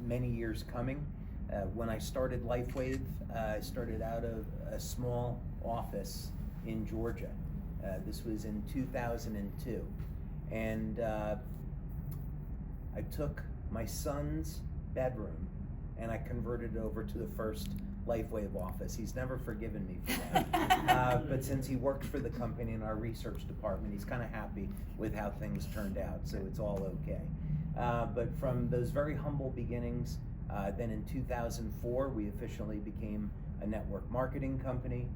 many years coming. When I started LifeWave, I started out of a small office in Georgia. This was in 2002. And I took my son's bedroom and I converted it over to the first LifeWave office. He's never forgiven me for that. But since he works for the company in our research department, he's kind of happy with how things turned out, so it's all okay. But from those very humble beginnings, then in 2004, we officially became a network marketing company,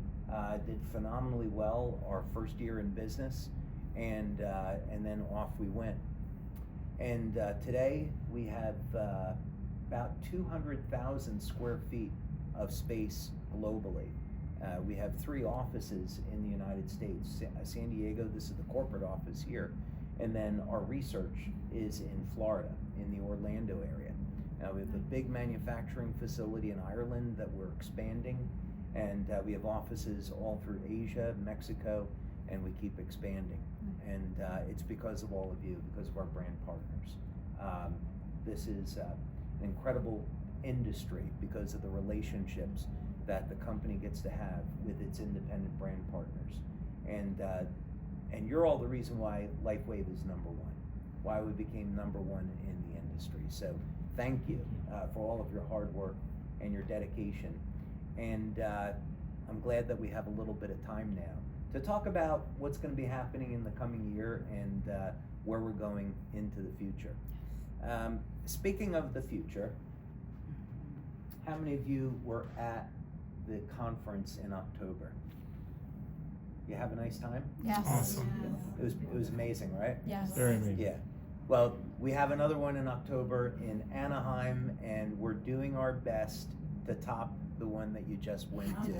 did phenomenally well our first year in business, and then off we went. And today we have about 200,000 square feet of space globally. We have 3 offices in the United States. San Diego, this is the corporate office here, and then our research is in Florida, in the Orlando area. Now we have a big manufacturing facility in Ireland that we're expanding, and we have offices all through Asia, Mexico, and we keep expanding. And it's because of all of you, because of our brand partners. This is an incredible industry because of the relationships that the company gets to have with its independent brand partners. And you're all the reason why LifeWave is number one, why we became number one in the industry. So thank you for all of your hard work and your dedication. And I'm glad that we have a little bit of time now to talk about what's going to be happening in the coming year and where we're going into the future. Speaking of the future, how many of you were at the conference in October? You have a nice time? Yes. Awesome. It was amazing, right? Yes. Very amazing. Yeah. Well, we have another one in October in Anaheim, and we're doing our best to top the one that you just went to.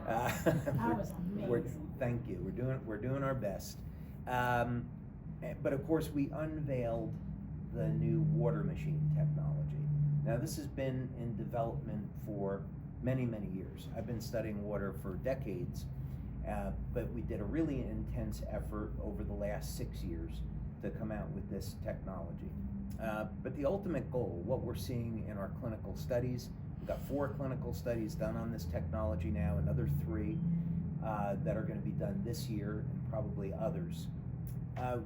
That was amazing. Thank you. We're doing our best. But of course, we unveiled the new water machine technology. Now, this has been in development for many, many years. I've been studying water for decades, but we did a really intense effort over the last 6 years to come out with this technology. But the ultimate goal, what we're seeing in our clinical studies, we've got 4 clinical studies done on this technology now, another 3 that are going to be done this year, and probably others.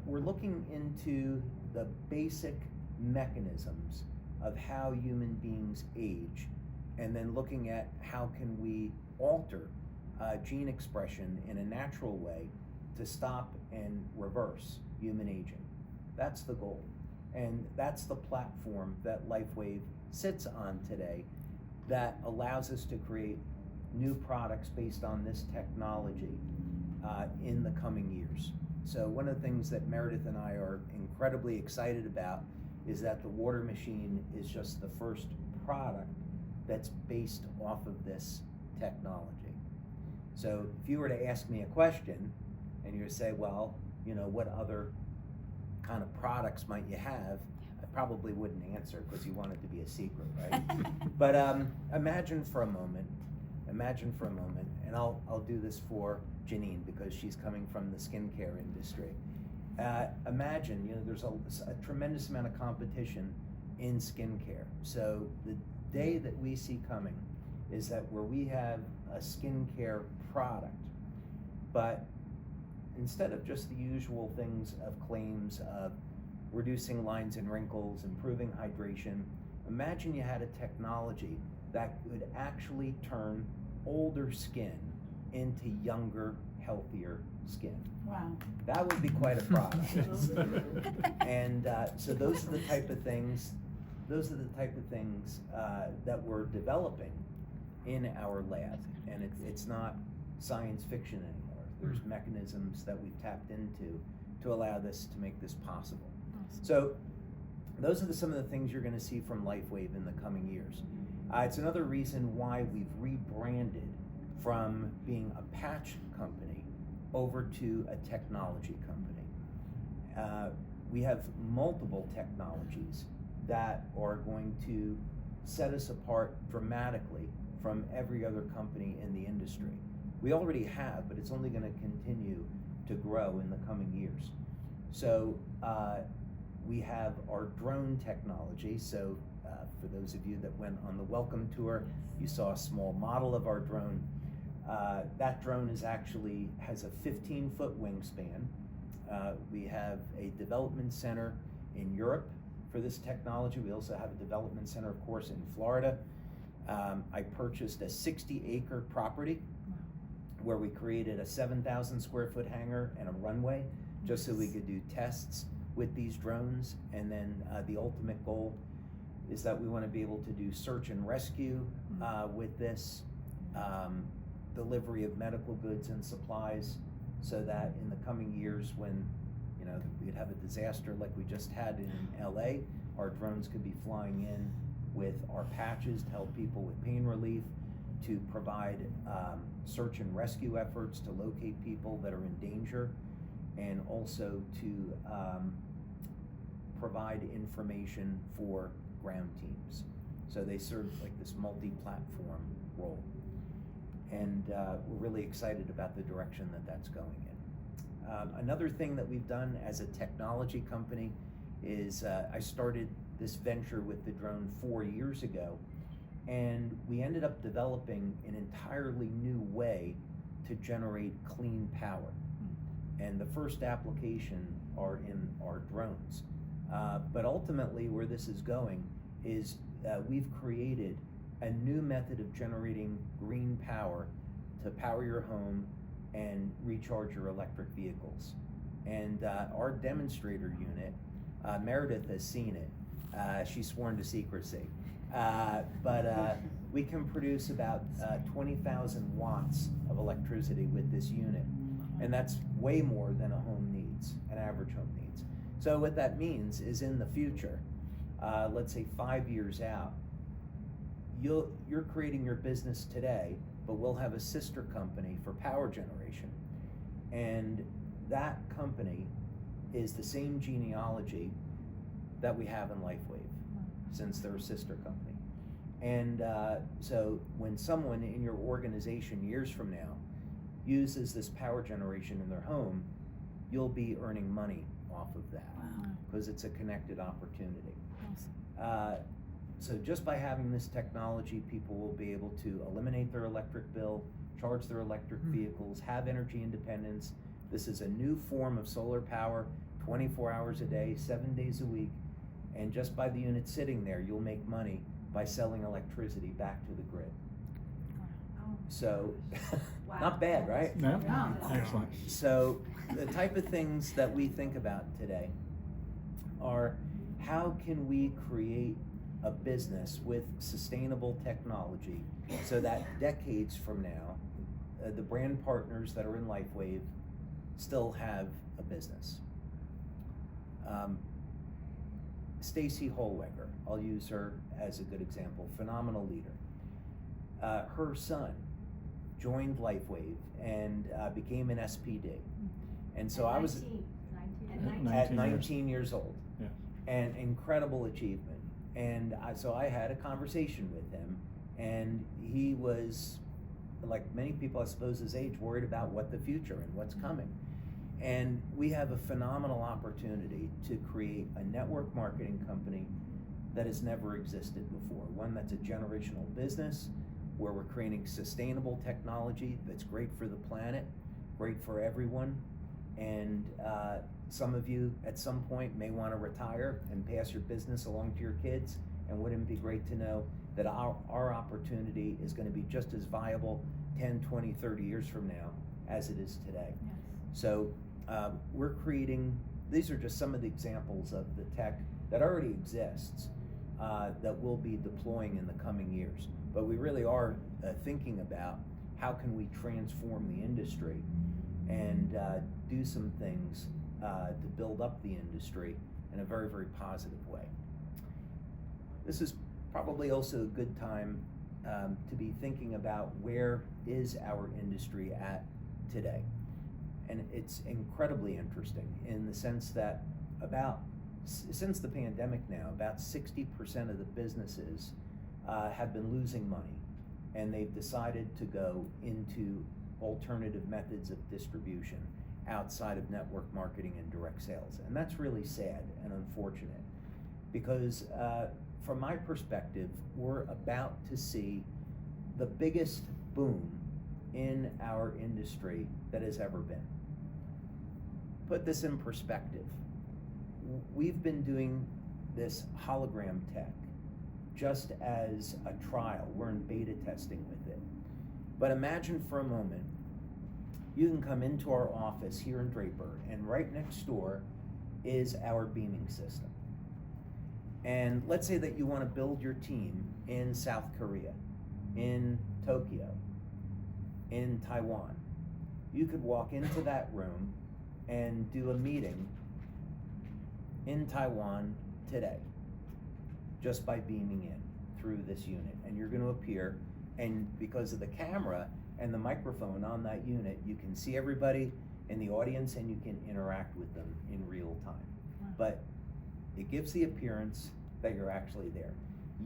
We're looking into the basic mechanisms of how human beings age, and then looking at how can we alter gene expression in a natural way to stop and reverse human aging. That's the goal. And that's the platform that LifeWave sits on today that allows us to create new products based on this technology in the coming years. So one of the things that Meredith and I are incredibly excited about is that the water machine is just the first product that's based off of this technology. So if you were to ask me a question and you would say, well, you know, what other kind of products might you have? I probably wouldn't answer because you want it to be a secret, right? But imagine for a moment, and I'll do this for Janine because she's coming from the skincare industry. Imagine, you know, there's a tremendous amount of competition in skincare. So the day that we see coming is that where we have a skincare product, but instead of just the usual things of claims of reducing lines and wrinkles, improving hydration, imagine you had a technology that could actually turn older skin into younger, healthier skin. Wow. That would be quite a product. And so those are the type of things that we're developing in our lab, and it's not science fiction anymore. There's mechanisms that we've tapped into to allow this to make this possible. So those are some of the things you're going to see from LifeWave in the coming years. It's another reason why we've rebranded from being a patch company over to a technology company. We have multiple technologies that are going to set us apart dramatically from every other company in the industry. We already have, but it's only going to continue to grow in the coming years. So we have our drone technology. So For those of you that went on the welcome tour, you saw a small model of our drone. That drone has a 15-foot wingspan. We have a development center in Europe for this technology. We also have a development center, of course, in Florida. I purchased a 60-acre property where we created a 7,000 square foot hangar and a runway just so we could do tests with these drones. And then the ultimate goal is that we want to be able to do search and rescue with this, delivery of medical goods and supplies, so that in the coming years when we'd have a disaster like we just had in LA, our drones could be flying in with our patches to help people with pain relief, to provide search and rescue efforts to locate people that are in danger, and also to provide information for ground teams. So they serve like this multi-platform role. And we're really excited about the direction that that's going in. Another thing that we've done as a technology company is I started this venture with the drone 4 years ago, and we ended up developing an entirely new way to generate clean power. And the first application are in our drones. But ultimately where this is going is we've created a new method of generating green power to power your home and recharge your electric vehicles. And our demonstrator unit, Meredith has seen it. She's sworn to secrecy. But we can produce about 20,000 watts of electricity with this unit. And that's way more than a home needs, an average home needs. So what that means is in the future, let's say 5 years out, you're creating your business today, but we'll have a sister company for power generation. And that company is the same genealogy that we have in LifeWave, since they're a sister company. And so when someone in your organization years from now uses this power generation in their home, you'll be earning money off of that, because it's a connected opportunity. Awesome. So just by having this technology, people will be able to eliminate their electric bill, charge their electric vehicles, have energy independence. This is a new form of solar power, 24 hours a day, 7 days a week. And just by the unit sitting there, you'll make money by selling electricity back to the grid. So, not bad, right? No? Yeah. Excellent. So the type of things that we think about today are, how can we create a business with sustainable technology so that decades from now, the brand partners that are in LifeWave still have a business. Stacy Holweger, I'll use her as a good example, phenomenal leader. Her son joined LifeWave and became an SPD. And so I was at 19 years old. Yeah. And incredible achievement. And so I had a conversation with him, and he was, like many people I suppose his age, worried about what the future and what's coming. And we have a phenomenal opportunity to create a network marketing company that has never existed before. One that's a generational business, where we're creating sustainable technology that's great for the planet, great for everyone. And some of you at some point may want to retire and pass your business along to your kids, and wouldn't it be great to know that our opportunity is going to be just as viable 10, 20, 30 years from now as it is today. Yes. So we're creating, these are just some of the examples of the tech that already exists that we'll be deploying in the coming years. But we really are thinking about how can we transform the industry and do some things to build up the industry in a very, very positive way. This is probably also a good time to be thinking about where is our industry at today. And it's incredibly interesting in the sense that since the pandemic now, about 60% of the businesses have been losing money, and they've decided to go into alternative methods of distribution outside of network marketing and direct sales. And that's really sad and unfortunate, because from my perspective, we're about to see the biggest boom in our industry that has ever been. Put this in perspective. We've been doing this hologram tech just as a trial. We're in beta testing with it. But imagine for a moment, you can come into our office here in Draper, and right next door is our beaming system. And let's say that you want to build your team in South Korea, in Tokyo, in Taiwan. You could walk into that room and do a meeting in Taiwan today, just by beaming in through this unit. And you're going to appear, and because of the camera and the microphone on that unit, you can see everybody in the audience and you can interact with them in real time. But it gives the appearance that you're actually there.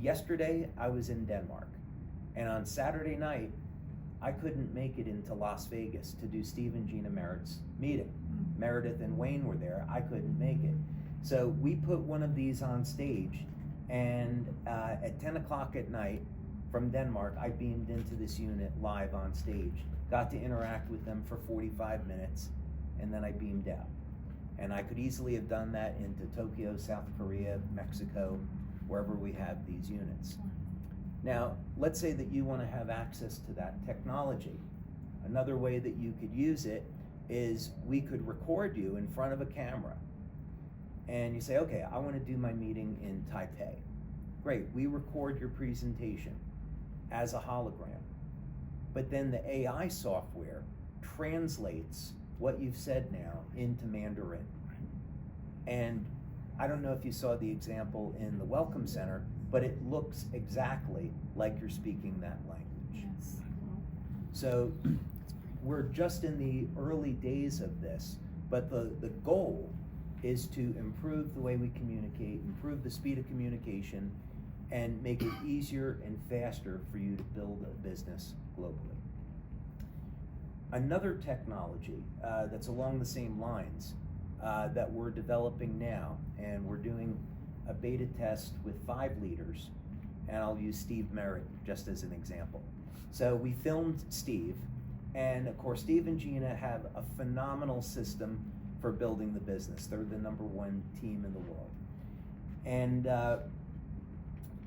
Yesterday, I was in Denmark, and on Saturday night, I couldn't make it into Las Vegas to do Steve and Gina Merritt's meeting. Meredith and Wayne were there, I couldn't make it. So we put one of these on stage, and at 10 o'clock at night from Denmark, I beamed into this unit live on stage, got to interact with them for 45 minutes, and then I beamed out. And I could easily have done that into Tokyo, South Korea, Mexico, wherever we have these units. Now, let's say that you want to have access to that technology. Another way that you could use it is we could record you in front of a camera. And you say, okay, I want to do my meeting in Taipei. Great, we record your presentation as a hologram. But then the AI software translates what you've said now into Mandarin. And I don't know if you saw the example in the Welcome Center, but it looks exactly like you're speaking that language. Yes. So we're just in the early days of this, but the goal is to improve the way we communicate, improve the speed of communication, and make it easier and faster for you to build a business globally. Another technology that's along the same lines that we're developing now, and we're doing a beta test with 5 leaders, and I'll use Steve Merritt just as an example. So we filmed Steve, and of course Steve and Gina have a phenomenal system for building the business. They're the #1 team in the world. And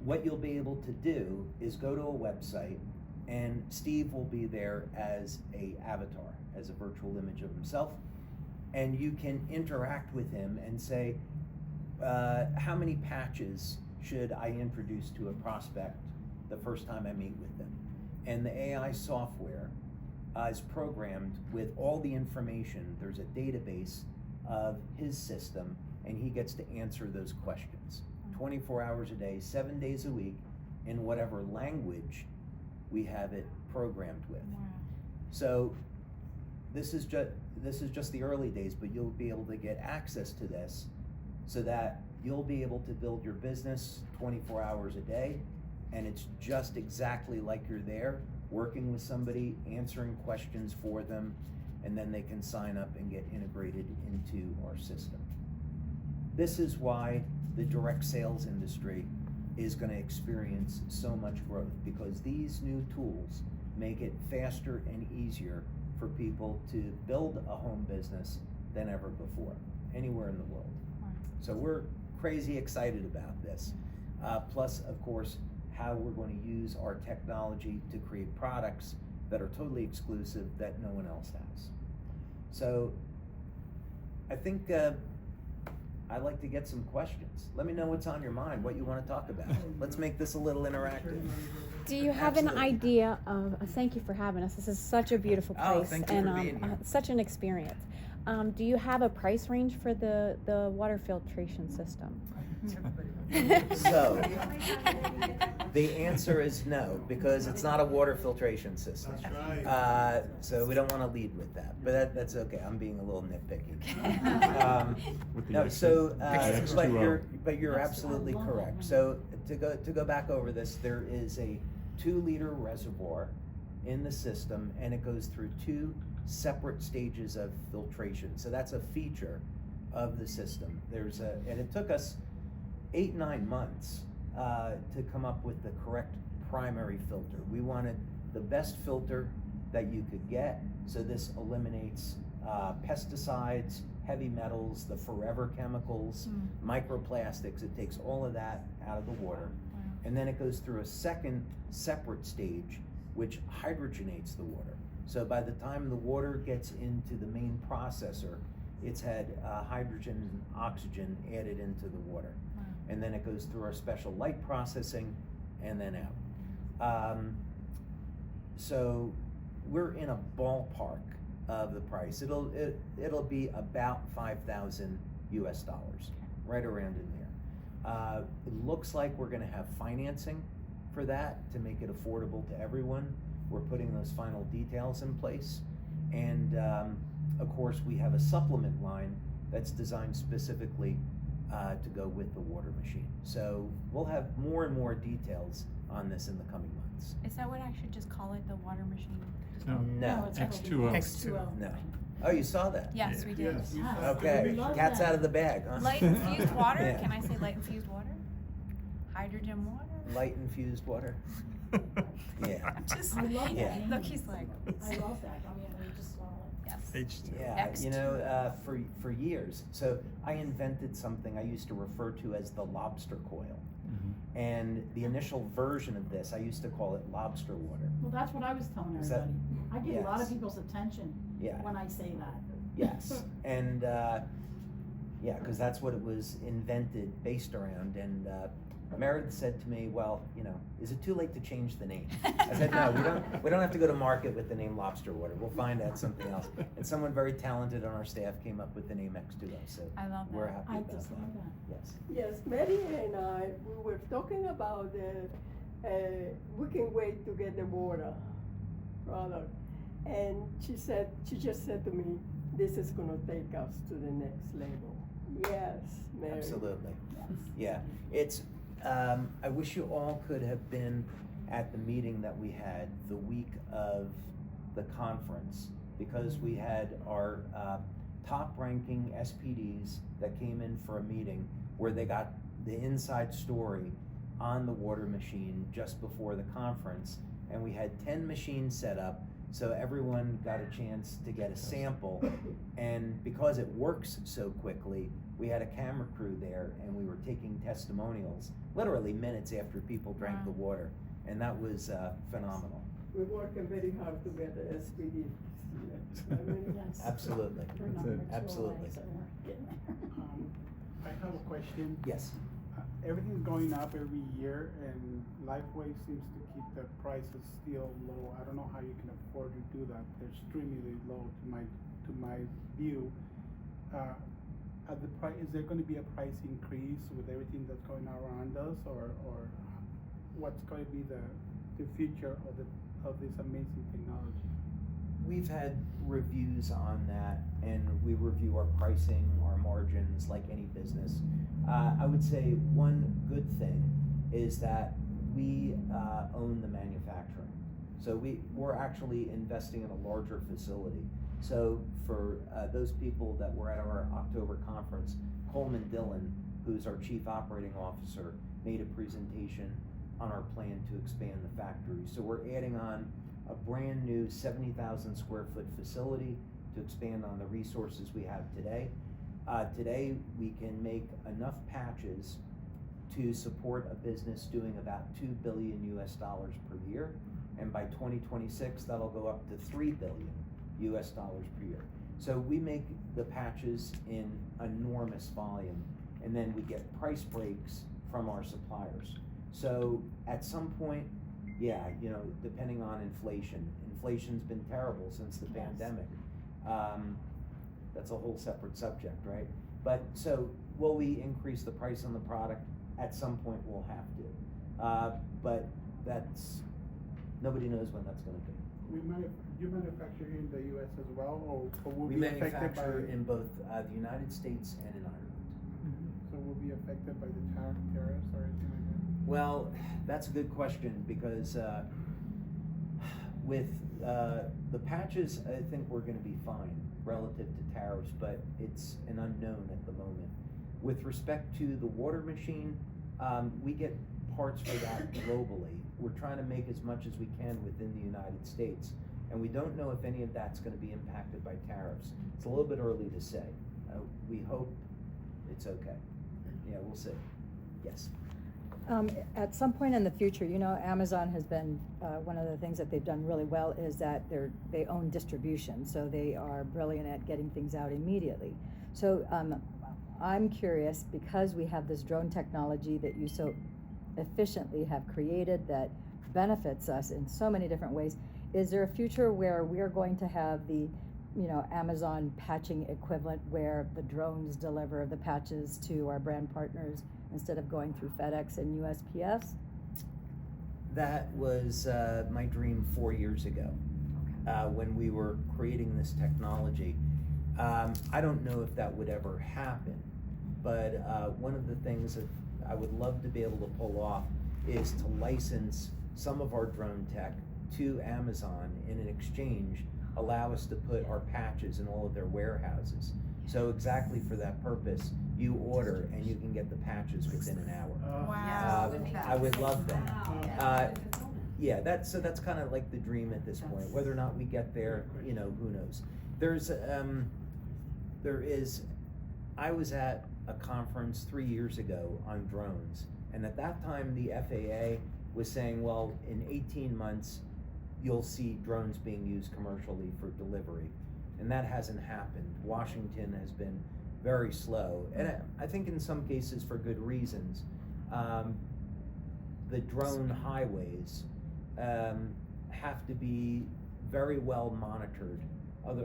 what you'll be able to do is go to a website, and Steve will be there as a avatar, as a virtual image of himself, and you can interact with him and say, how many patches should I introduce to a prospect the first time I meet with them? And the AI software is programmed with all the information. There's a database of his system, and he gets to answer those questions 24 hours a day, 7 days a week, in whatever language we have it programmed with. Wow. So this is just the early days, but you'll be able to get access to this so that you'll be able to build your business 24 hours a day, and it's just exactly like you're there working with somebody, answering questions for them, and then they can sign up and get integrated into our system. This is why the direct sales industry is going to experience so much growth, because these new tools make it faster and easier for people to build a home business than ever before, anywhere in the world. So we're crazy excited about this. Plus, of course, how we're going to use our technology to create products that are totally exclusive that no one else has. So I think I'd like to get some questions. Let me know what's on your mind, what you want to talk about. Let's make this a little interactive. Do you have an idea of, thank you for having us, this is such a beautiful place. Oh, thank you for being here. Such an experience. Do you have a price range for the water filtration system? So, the answer is no, because it's not a water filtration system. That's right. So we don't want to lead with that, but that's okay. I'm being a little nitpicky. With the No, AMX so, AMX but Duo. you're absolutely correct. So to go back over this, there is a 2-liter reservoir in the system, and it goes through 2 separate stages of filtration. So that's a feature of the system. And it took us 8-9 months to come up with the correct primary filter. We wanted the best filter that you could get, so this eliminates pesticides, heavy metals, the forever chemicals, microplastics. It takes all of that out of the water. And then it goes through a second separate stage, which hydrogenates the water. So by the time the water gets into the main processor, it's had hydrogen and oxygen added into the water. And then it goes through our special light processing and then out. So we're in a ballpark of the price. It'll be about $5,000 US, right around in there. It looks like we're gonna have financing for that to make it affordable to everyone. We're putting those final details in place. And of course, we have a supplement line that's designed specifically to go with the water machine. So we'll have more and more details on this in the coming months. Is that what I should just call it, the water machine? No. it's X2O. X2O. No. Oh, you saw that? Yes, we did. Yes. Ah, Okay, we love cat's that. out of the bag, huh? Light infused water? Yeah. Can I say light infused water? Hydrogen water? Light infused water? Yeah. I'm just, I love Yeah. that. look, he's like, I love that. I mean, we just swallow it. yes. H2O. Yeah, X2O. you know, for years. So I invented something I used to refer to as the lobster coil. Mhm. And the initial version of this, I used to call it lobster water. Well, that's what I was telling Is that- everybody. I get a lot of Yes. people's attention Yeah. when I say that. Yes, and yeah, because that's what it was invented based around. And Meredith said to me, "Well, you know, is it too late to change the name?" I said, "No, we don't have to go to market with the name Lobster Water. We'll find out something else." And someone very talented on our staff came up with the name AMX Duo. So I love we're that. happy I about just love that. that. Yes. Yes, Mary and I, we were talking about we can wait to get the water product. And she just said to me, this is gonna take us to the next level. Yes, Mary. Absolutely. Yeah, it's, I wish you all could have been at the meeting that we had the week of the conference, because we had our top-ranking SPDs that came in for a meeting where they got the inside story on the water machine just before the conference, and we had 10 machines set up, so everyone got a chance to get a sample. And because it works so quickly, we had a camera crew there, and we were taking testimonials literally minutes after people drank the water, and that was phenomenal. We're working very hard to get the SPD. Yes. Absolutely. We're number two Absolutely. away, so we're getting there. I have a question. Yes. Everything's going up every year, and LifeWave seems to keep the prices still low. I don't know how you can afford to do that. They're extremely low to my view. Is there going to be a price increase with everything that's going around us, or what's going to be the future of this amazing technology? We've had reviews on that, and we review our pricing, our margins, like any business. I would say one good thing is that we own the manufacturing. So we're actually investing in a larger facility. So for those people that were at our October conference, Coleman Dillon, who's our Chief Operating Officer, made a presentation on our plan to expand the factory. So we're adding on a brand new 70,000 square foot facility to expand on the resources we have today. Today, we can make enough patches to support a business doing about $2 billion US per year. And by 2026, that'll go up to $3 billion US per year. So we make the patches in enormous volume, and then we get price breaks from our suppliers. So at some point, yeah, you know, depending on inflation's been terrible since the Yes. pandemic. That's a whole separate subject, right? But so will we increase the price on the product? At some point we'll have to. But nobody knows when that's gonna be. You manufacture here in the U.S. as well, or will We be affected by? manufacture in both the United States and in Ireland. So will be affected by the tariffs or anything like that? Well, that's a good question, because with the patches, I think we're gonna be fine relative to tariffs, but it's an unknown at the moment. With respect to the water machine, we get parts for that globally. We're trying to make as much as we can within the United States. And we don't know if any of that's gonna be impacted by tariffs. It's a little bit early to say. We hope it's okay. Yeah, we'll see. Yes. At some point in the future, you know, Amazon has been, one of the things that they've done really well is that they own distribution, so they are brilliant at getting things out immediately. So I'm curious, because we have this drone technology that you so efficiently have created that benefits us in so many different ways, is there a future where we're going to have the, you know, Amazon patching equivalent where the drones deliver the patches to our brand partners instead of going through FedEx and USPS? That was my dream 4 years ago, when we were creating this technology. I don't know if that would ever happen, but one of the things that I would love to be able to pull off is to license some of our drone tech to Amazon, and in exchange allow us to put our patches in all of their warehouses. So exactly for that purpose, you order and you can get the patches within an hour. Wow. I would love that. Yeah, that's kind of like the dream at this point. Whether or not we get there, you know, who knows. I was at a conference 3 years ago on drones, and at that time the FAA was saying, well, in 18 months, you'll see drones being used commercially for delivery. And that hasn't happened. Washington has been very slow, and I think in some cases for good reasons. The drone highways have to be very well monitored.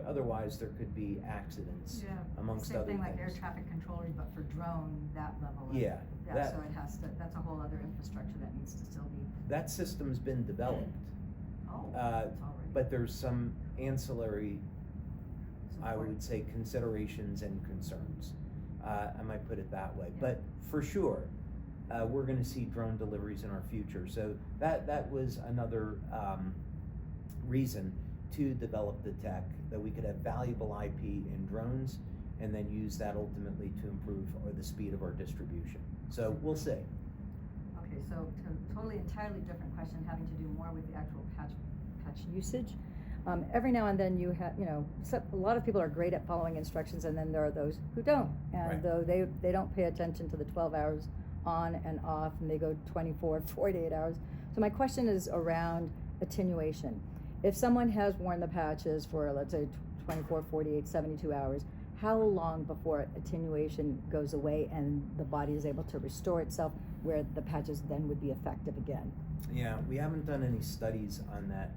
Otherwise, there could be accidents amongst other things. Same thing like air traffic controllers, but for drone, that level of. Yeah. So it has to, that's a whole other infrastructure that needs to still be. That system's been developed. It's already. But there's some ancillary, I would say, considerations and concerns. I might put it that way. But for sure, we're gonna see drone deliveries in our future. So that was another reason to develop the tech, that we could have valuable IP in drones and then use that ultimately to improve the speed of our distribution. So we'll see. Okay, so totally entirely different question, having to do more with the actual patch Usage. Every now and then you have, you know, a lot of people are great at following instructions, and then there are those who don't. And Right. though they don't pay attention to the 12 hours on and off, and they go 24, 48 hours. So my question is around attenuation. If someone has worn the patches for, let's say, 24, 48, 72 hours, how long before attenuation goes away and the body is able to restore itself where the patches then would be effective again? Yeah, we haven't done any studies on that.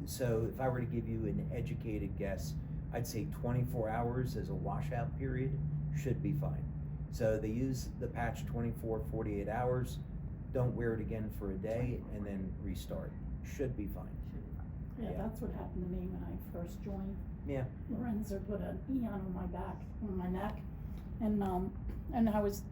So if I were to give you an educated guess, I'd say 24 hours as a washout period should be fine. So they use the patch 24, 48 hours, don't wear it again for a day, and then restart. Should be fine. Yeah, Yeah. that's what happened to me when I first joined. Yeah. Lorenzo put an Eon on my back, on my neck, and I was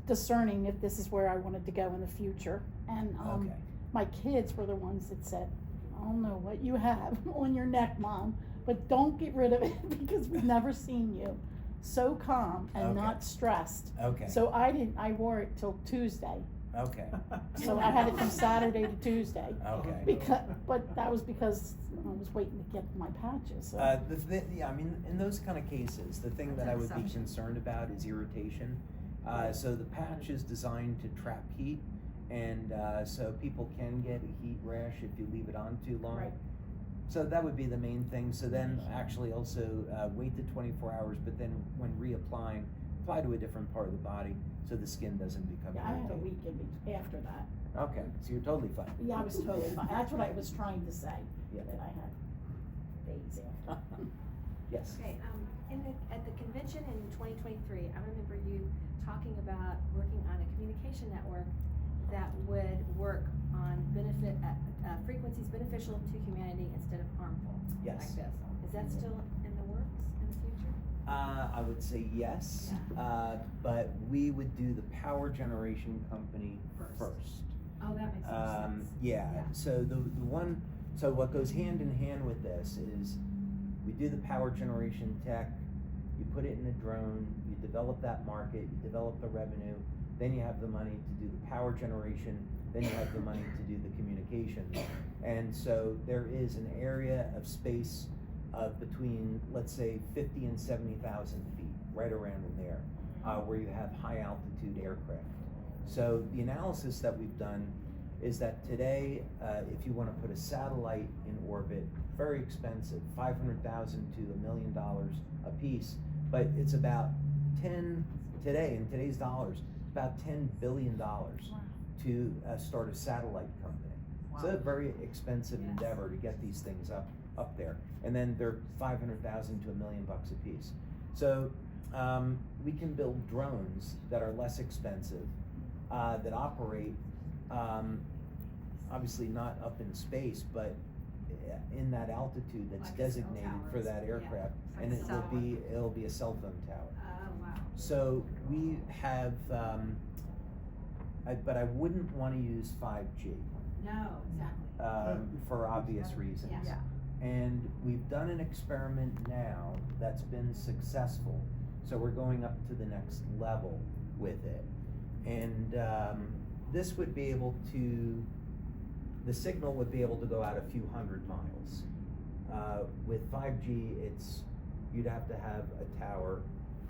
discerning if this is where I wanted to go in the future. And Okay. my kids were the ones that said, "I don't know what you have on your neck, Mom, but don't get rid of it because we've never seen you so calm and Okay. not stressed." Okay. So I wore it till Tuesday. Okay. So I had it from Saturday to Tuesday. Okay. But that was because I was waiting to get my patches. So. Yeah, I mean, in those kind of cases, the thing that I would be concerned about is irritation. So the patch is designed to trap heat, and so people can get a heat rash if you leave it on too long. Right. So that would be the main thing. So then actually also wait the 24 hours, but then when reapplying, apply to a different part of the body so the skin doesn't become Yeah, I had a irritated. week after that. Okay, so you're totally fine. Yeah, I was totally fine. That's what I was trying to say, Yeah. that I had days after. Yes. Okay, at the convention in 2023, I remember you talking about working on a communication network that would work on frequencies beneficial to humanity instead of harmful. Yes. Like this. Is that still in the works in the future? I would say yes, but we would do the power generation company first. Oh, that makes sense. Yeah, so so what goes hand in hand with this is we do the power generation tech, you put it in a drone, you develop that market, you develop the revenue, then you have the money to do the power generation, then you have the money to do the communications. And so there is an area of space of between, let's say, 50 and 70,000 feet, right around in there, where you have high altitude aircraft. So the analysis that we've done is that today, if you want to put a satellite in orbit, very expensive, $500,000 to $1 million a piece, but it's about today, in today's dollars, about $10 billion to start a satellite company. Wow. So it's a very expensive Yes. endeavor to get these things up there. And then they're $500,000 to $1 million a piece. So we can build drones that are less expensive, that operate, obviously not up in space, but in that altitude that's Like cell designated for towers. that Yeah. aircraft, Like and a cell phone. it'll be a cell phone tower. Oh, wow. So we have, but I wouldn't want to use 5G No, exactly. for obvious reasons. Yeah. And we've done an experiment now that's been successful, so we're going up to the next level with it. And this would be able to, the signal would be able to go out a few hundred miles. With 5G, you'd have to have a tower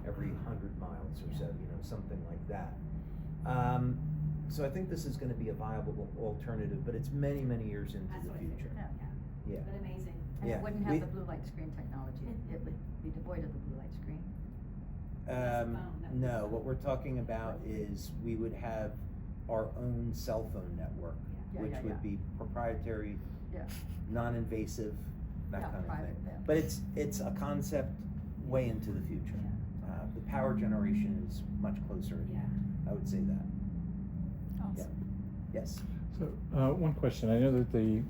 every 100 miles or so, something like that. So I think this is going to be a viable alternative, but it's many, many years into That's the what I future. figured. Yeah. But amazing. And Yeah, it wouldn't we- have the blue light screen technology, it would be devoid of the blue light screen. That's a phone that we No, use. what we're talking about is we would have our own cell phone network, Yeah, which yeah, would yeah. be proprietary, Yeah. non-invasive, that Yeah, kind of private, thing. yeah. But it's a concept way into the future. The power generation is much closer. Yeah. I would say that. Awesome. Yes. So, one question, I know that the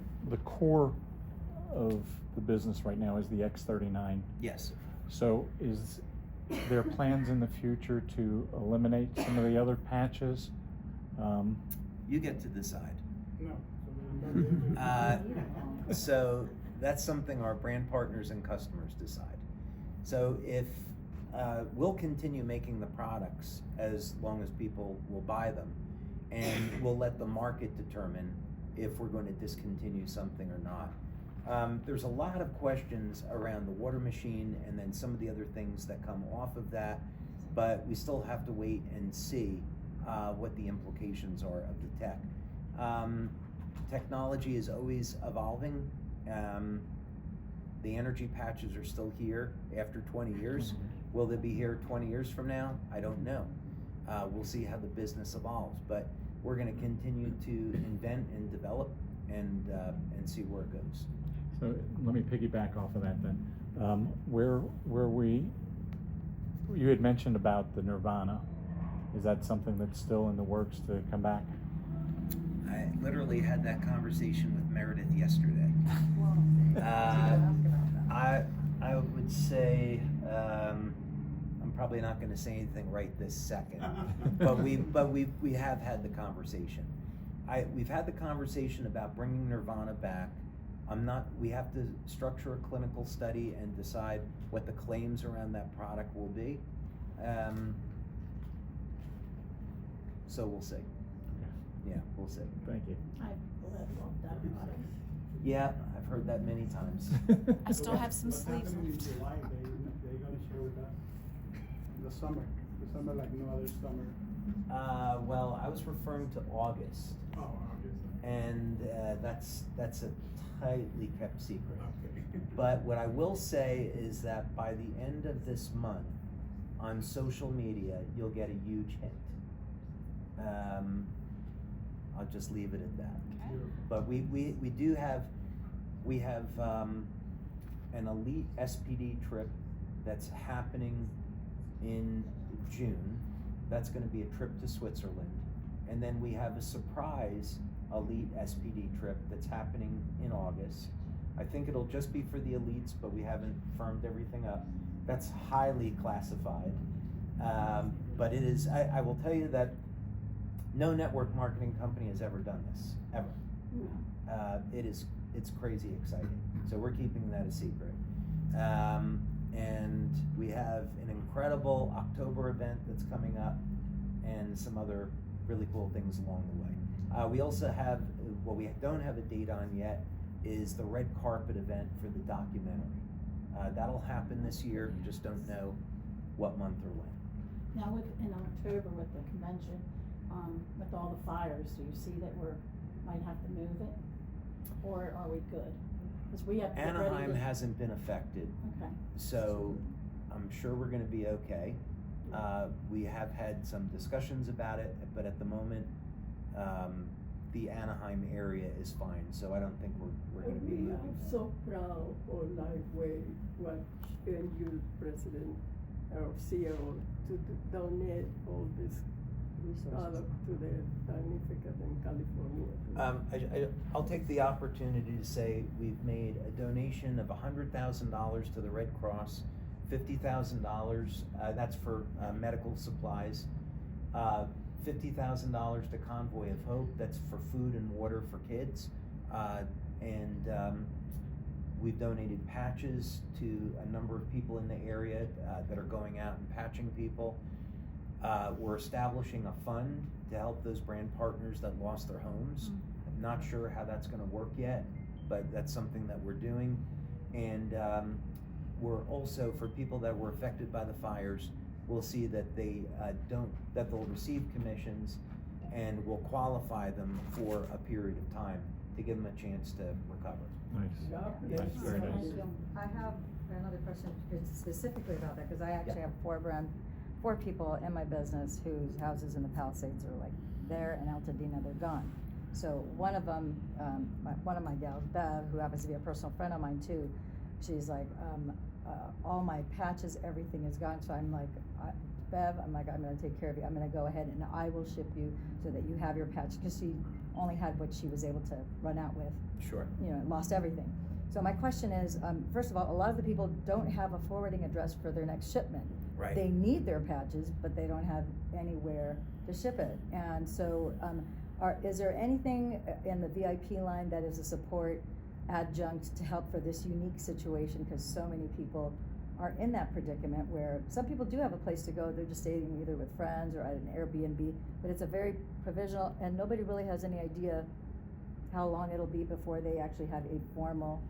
core of the business right now is the X39. Yes. So is there plans in the future to eliminate some of the other patches? You get to decide. No. So that's something our brand partners and customers decide. So if we'll continue making the products as long as people will buy them, and we'll let the market determine if we're going to discontinue something or not. There's a lot of questions around the water machine and then some of the other things that come off of that, but we still have to wait and see what the implications are of the tech. Technology is always evolving. The energy patches are still here after 20 years. Will they be here 20 years from now? I don't know. We'll see how the business evolves, but we're going to continue to invent and develop and see where it goes. So let me piggyback off of that then. You had mentioned about the Nirvana. Is that something that's still in the works to come back? I literally had that conversation with Meredith yesterday. I would say I'm probably not going to say anything right this second, but we have had the conversation. We've had the conversation about bringing Nirvana back. We have to structure a clinical study and decide what the claims around that product will be. So we'll see. Yeah, we'll see. Thank you. I love that product. Yeah, I've heard that many times. I still have some What's sleeves happening in left. July, they gonna share with us? The summer like no other summer. Well, I was referring to August, Oh, August. and that's a tightly kept secret. Okay. But what I will say is that by the end of this month, on social media, you'll get a huge hint. I'll just leave it at that. But we have an elite SPD trip that's happening in June. That's going to be a trip to Switzerland, and then we have a surprise elite SPD trip that's happening in August. I think it'll just be for the elites, but we haven't firmed everything up. That's highly classified, but it is. I will tell you that no network marketing company has ever done this, ever. It's crazy exciting. So we're keeping that a secret. And we have an incredible October event that's coming up, and some other really cool things along the way. We also have, what we don't have a date on yet, is the red carpet event for the documentary. That'll happen this year, just don't know what month or when. Now in October with the convention, with all the fires, do you see that might have to move it? Or are we good? Because we have to get ready Anaheim to- hasn't been affected, Okay. so I'm sure we're gonna be okay. We have had some discussions about it, but at the moment, the Anaheim area is fine, so I don't think we're gonna be. We are so proud for LifeWave, what you, President, or CEO, to donate all this product to the Magnificent in California. I'll take the opportunity to say we've made a donation of $100,000 to the Red Cross, $50,000, that's for medical supplies, $50,000 to Convoy of Hope, that's for food and water for kids, and we've donated patches to a number of people in the area that are going out and patching people. We're establishing a fund to help those brand partners that lost their homes. I'm not sure how that's gonna work yet, but that's something that we're doing. And we're also, for people that were affected by the fires, we'll see that that they'll receive commissions, and we'll qualify them for a period of time to give them a chance to recover. Nice. Yes. Nice, very nice. I have another question specifically about that, because I actually have four people in my business whose houses in the Palisades are like there, and Altadena, they're gone. So one of them, one of my gals, Bev, who happens to be a personal friend of mine too, she's like, all my patches, everything is gone. So I'm like, Bev, I'm gonna take care of you. I'm gonna go ahead and I will ship you so that you have your patch, because she only had what she was able to run out with. Sure. You know, lost everything. So my question is, first of all, a lot of the people don't have a forwarding address for their next shipment. Right. They need their patches, but they don't have anywhere to ship it. And so, is there anything in the VIP line that is a support adjunct to help for this unique situation? Because so many people are in that predicament where some people do have a place to go, they're just staying either with friends or at an Airbnb, but it's a very provisional, and nobody really has any idea how long it'll be before they actually have a formal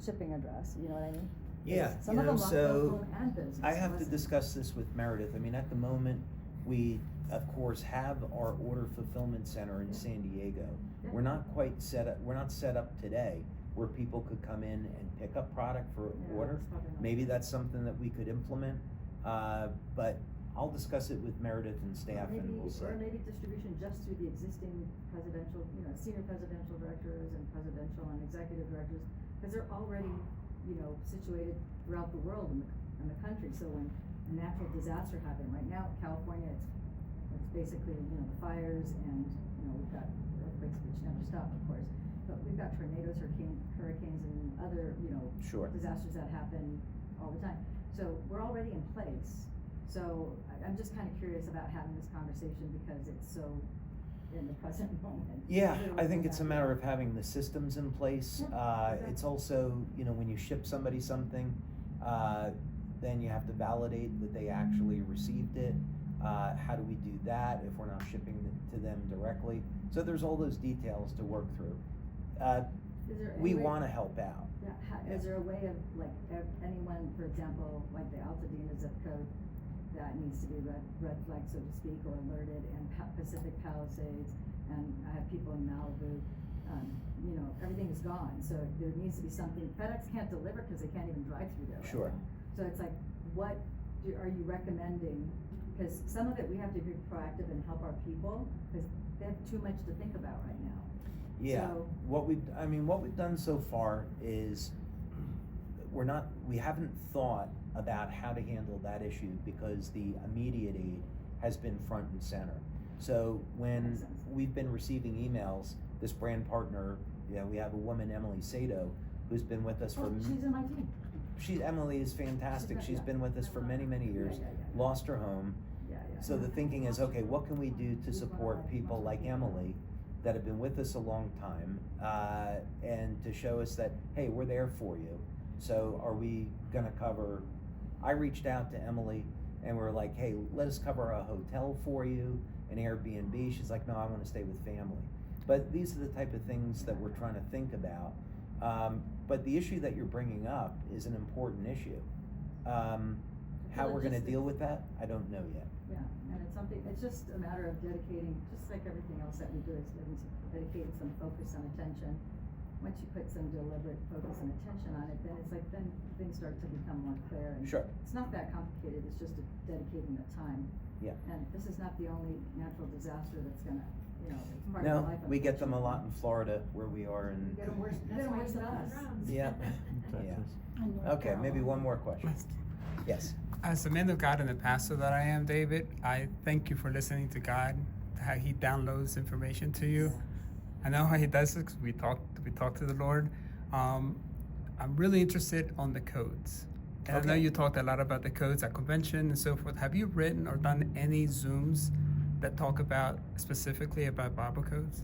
shipping address, you know what I mean? Yeah, Some you of know, them lost so both home and business. I have to Listen. discuss this with Meredith. I mean, at the moment, we, of course, have our order fulfillment center in San Diego. Yeah. We're not quite set up, we're not set up today where people could come in and pick up product for Yeah, order. that's probably not Maybe good. that's something that we could implement, but I'll discuss it with Meredith and staff, and we'll see. Or maybe distribution just through the existing presidential, senior presidential directors and presidential and executive directors, because they're already, situated throughout the world in the country. So when a natural disaster happened, right now, California, it's basically, the fires, and, we've got earthquakes, which never stop, of course, but we've got tornadoes, hurricanes, and other, Sure. disasters that happen all the time. So we're already in place. So I'm just kind of curious about having this conversation because it's so in the present moment. Yeah, Literally I think what's it's a matter of having the systems in place. Yeah, exactly. It's also, when you ship somebody something, then you have to validate that they actually received it. How do we do that if we're not shipping it to them directly? So there's all those details to work through. Is there any We way- want to help out. Yeah, Yeah. is there a way of, like, anyone, for example, like the Altadena zip code, that needs to be red flag, so to speak, or alerted, and Pacific Palisades, and I have people in Malibu, everything is gone, so there needs to be something. FedEx can't deliver because they can't even drive through there right Sure. now. So it's like, what are you recommending? Because some of it, we have to be proactive and help our people, because they have too much to think about right now. Yeah, So- what we've done so far is we haven't thought about how to handle that issue because the immediate aid has been front and center. So when Makes sense. we've been receiving emails, this brand partner, we have a woman, Emily Sato, who's been with us for. Oh, she's in my team. Emily is fantastic. She's been with us for many, many years, Yeah. lost her home. Yeah. So the thinking is, okay, what can we do to support people like Emily that have been with us a long time, and to show us that, hey, we're there for you. So are we gonna cover, I reached out to Emily and we're like, hey, let us cover a hotel for you, an Airbnb. She's like, no, I want to stay with family. But these are the type of things that we're trying to think about. But the issue that you're bringing up is an important issue. How we're going to deal with that, I don't know yet. Yeah, and it's something, it's just a matter of dedicating, just like everything else that we do, it's dedicating some focus and attention. Once you put some deliberate focus and attention on it, then it's like, then things start to become more clear. And Sure. it's not that complicated, it's just dedicating the time. Yeah. And this is not the only natural disaster that's gonna, you know, it's part of No, life. we get them a lot in Florida where we are, and You get them worse, you get That's them why worse you than built us. the drones. yeah, yeah. In North Okay, maybe Carolina. one more question. Yes. As a man of God and the pastor that I am, David, I thank you for listening to God, how He downloads information to you. I know how He does it 'cause we talk to the Lord. I'm really interested on the codes. And I know Okay. you talked a lot about the codes at convention and so forth. Have you written or done any Zooms that talk about specifically about Bible codes?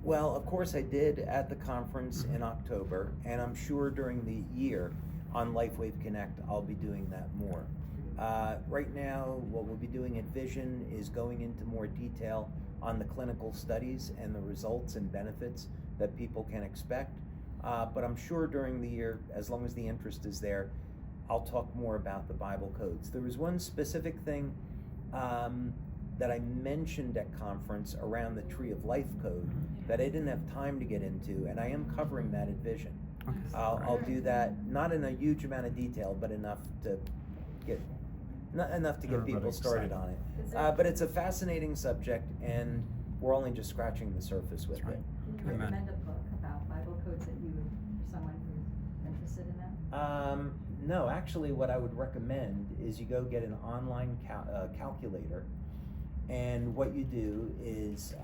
Well, of course I did at the conference in October, and I'm sure during the year on LifeWave Connect, I'll be doing that more. Right now, what we'll be doing at Vision is going into more detail on the clinical studies and the results and benefits that people can expect. But I'm sure during the year, as long as the interest is there, I'll talk more about the Bible codes. There was one specific thing that I mentioned at conference around the Tree of Life code that I didn't have time to get into, and I am covering that at Vision. I'll do that, not in a huge amount of detail, but enough to get Everybody people started excited. on it. Is there- But it's a fascinating subject, and we're only just scratching the surface with That's it. right. Can you Amen. recommend a book about Bible codes that you, for someone who's interested in that? No, actually, what I would recommend is you go get an online calculator, and what you do is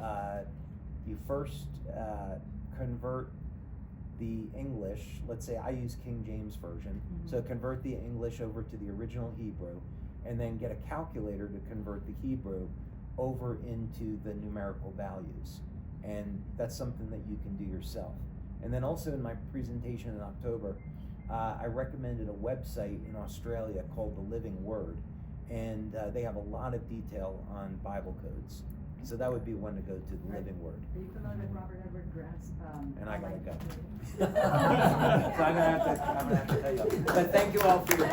you first convert the English. Let's say I use King James Version, so convert the English over to the original Hebrew, and then get a calculator to convert the Hebrew over into the numerical values. And that's something that you can do yourself. And then also in my presentation in October, I recommended a website in Australia called The Living Word, and they have a lot of detail on Bible codes. So that would be one to go to, The Living Word. Are you familiar with Robert Edward Grant's, And I gotta online go. community? So I'm gonna have to tell you. But thank you all for your